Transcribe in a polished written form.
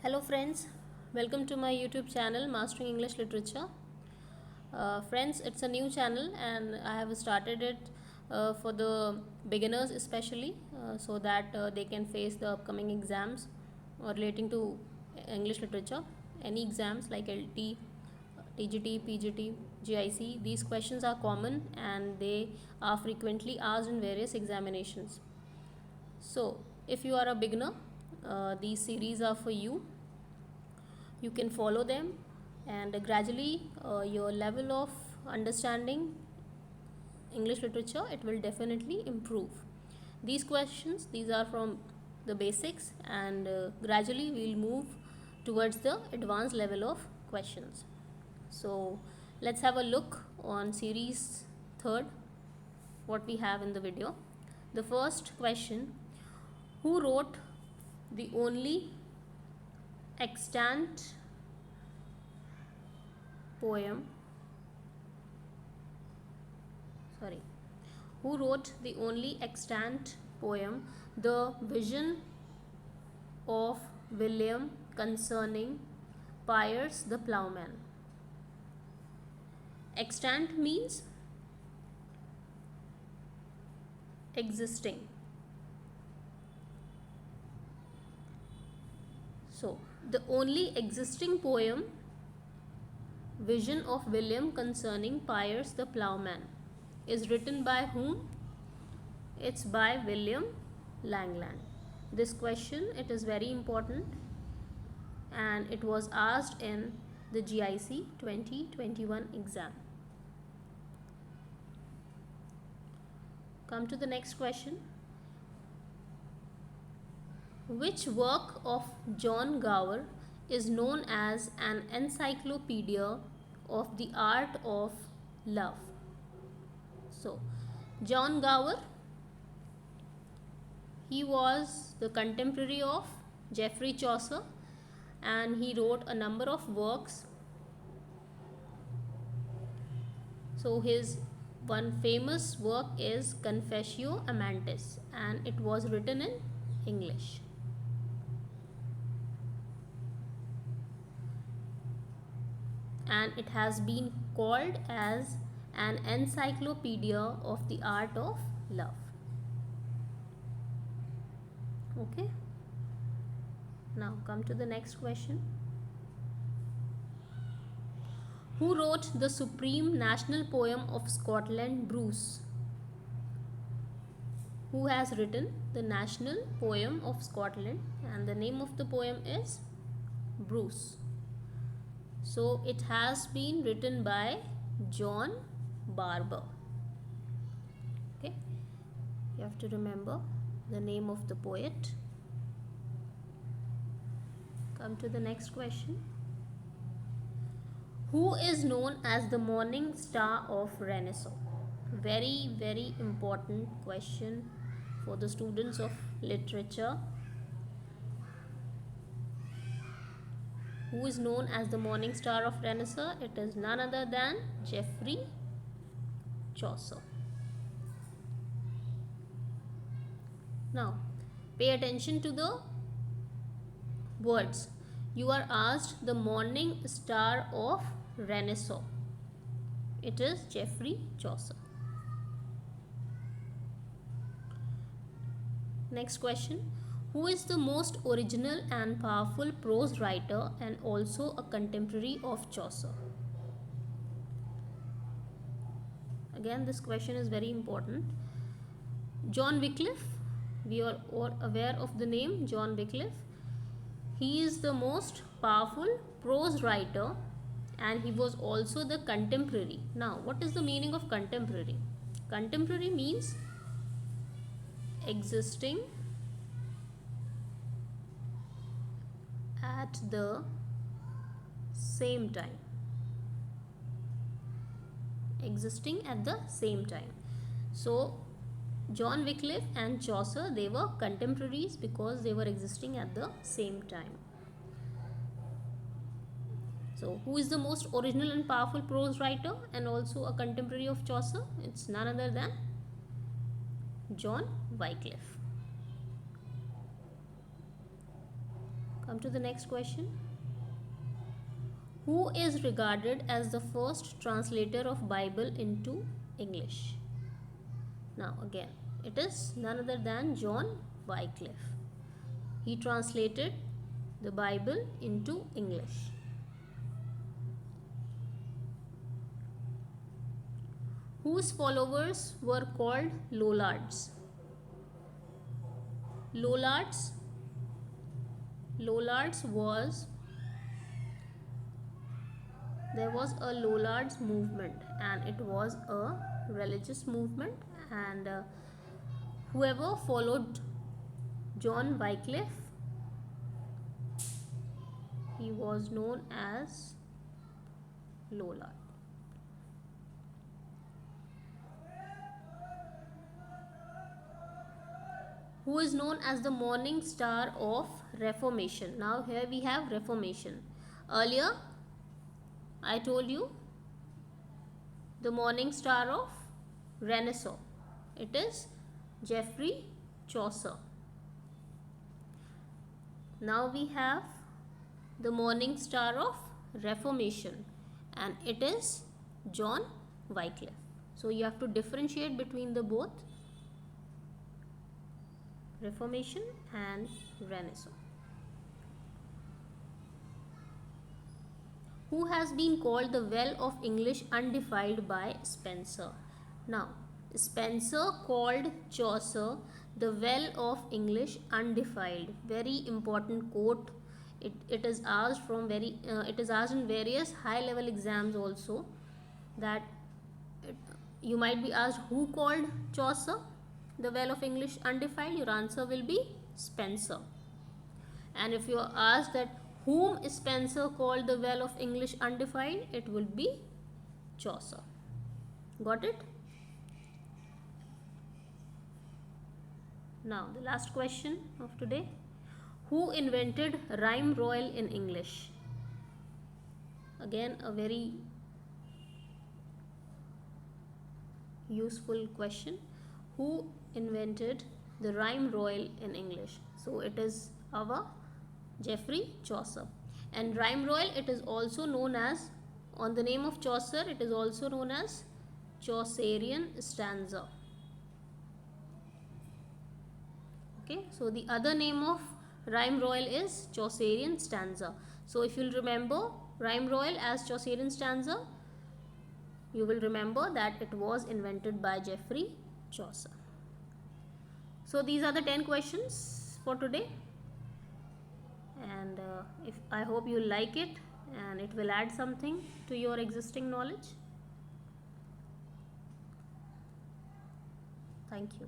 Hello friends, welcome to my YouTube channel Mastering English Literature. Friends, it's a new channel and I have started it for the beginners especially so that they can face the upcoming exams relating to English literature. Any exams like LT, TGT, PGT, GIC, these questions are common and they are frequently asked in various examinations. So, if you are a beginner, these series are for you. You can follow them, and gradually your level of understanding English literature, it will definitely improve. These questions, these are from the basics, and gradually we'll move towards the advanced level of questions. So let's have a look on series third, what we have in the video. The first question: who wrote the only extant poem, sorry, who wrote the only extant poem, The Vision of William Concerning Piers the Plowman? Extant means existing. So, the only existing poem, Vision of William Concerning Piers the Plowman, is written by whom? It's by William Langland. This question, it is very important and it was asked in the GIC 2021 exam. Come to the next question. Which work of John Gower is known as an encyclopedia of the art of love? So, John Gower, he was the contemporary of Geoffrey Chaucer and he wrote a number of works. So his one famous work is Confessio Amantis and it was written in English. And it has been called as an encyclopedia of the art of love. Okay. Now come to the next question. Who wrote the supreme national poem of Scotland, Bruce? Who has written the national poem of Scotland, and the name of the poem is Bruce. So it has been written by John Barber. Okay, you have to remember the name of the poet. Come to the next question. Who is known as the morning star of Renaissance? Very, very important question for the students of literature. Who is known as the morning star of Renaissance? It is none other than Geoffrey Chaucer. Now, pay attention to the words. You are asked the morning star of Renaissance. It is Geoffrey Chaucer. Next question. Who is the most original and powerful prose writer and also a contemporary of Chaucer? Again, this question is very important. John Wycliffe. We are all aware of the name John Wycliffe. He is the most powerful prose writer and he was also the contemporary. Now, what is the meaning of contemporary? Contemporary means existing at the same time. Existing at the same time. So, John Wycliffe and Chaucer, they were contemporaries because they were existing at the same time. So, who is the most original and powerful prose writer and also a contemporary of Chaucer? It's none other than John Wycliffe. Come to the next question. Who is regarded as the first translator of Bible into English? Now again, it is none other than John Wycliffe. He translated the Bible into English. Whose followers were called Lollards? Lollards was, there was a Lollards movement, and it was a religious movement, and whoever followed John Wycliffe, he was known as Lollard. Who is known as the morning star of Reformation? Now here we have Reformation. Earlier I told you the morning star of Renaissance. It is Geoffrey Chaucer. Now we have the morning star of Reformation, and it is John Wycliffe. So you have to differentiate between the both, Reformation and Renaissance. Who has been called the well of English undefiled by Spenser? Now, Spenser called Chaucer the well of English undefiled. Very important quote. It is asked from it is asked in various high level exams also, that you might be asked who called Chaucer the well of English undefiled. Your answer will be Spenser. And if you are asked that whom Spenser called the well of English undefiled, it will be Chaucer. Got it? Now the last question of today. Who invented rhyme royal in English? Again, a very useful question. Who invented the rhyme royal in English? So it is our Geoffrey Chaucer. And rhyme royal, it is also known as, on the name of Chaucer, it is also known as Chaucerian stanza. Okay, so the other name of rhyme royal is Chaucerian stanza. So if you'll remember rhyme royal as Chaucerian stanza, you will remember that it was invented by Geoffrey Chaucer. So these are the 10 questions for today, and if I hope you like it and it will add something to your existing knowledge. Thank you.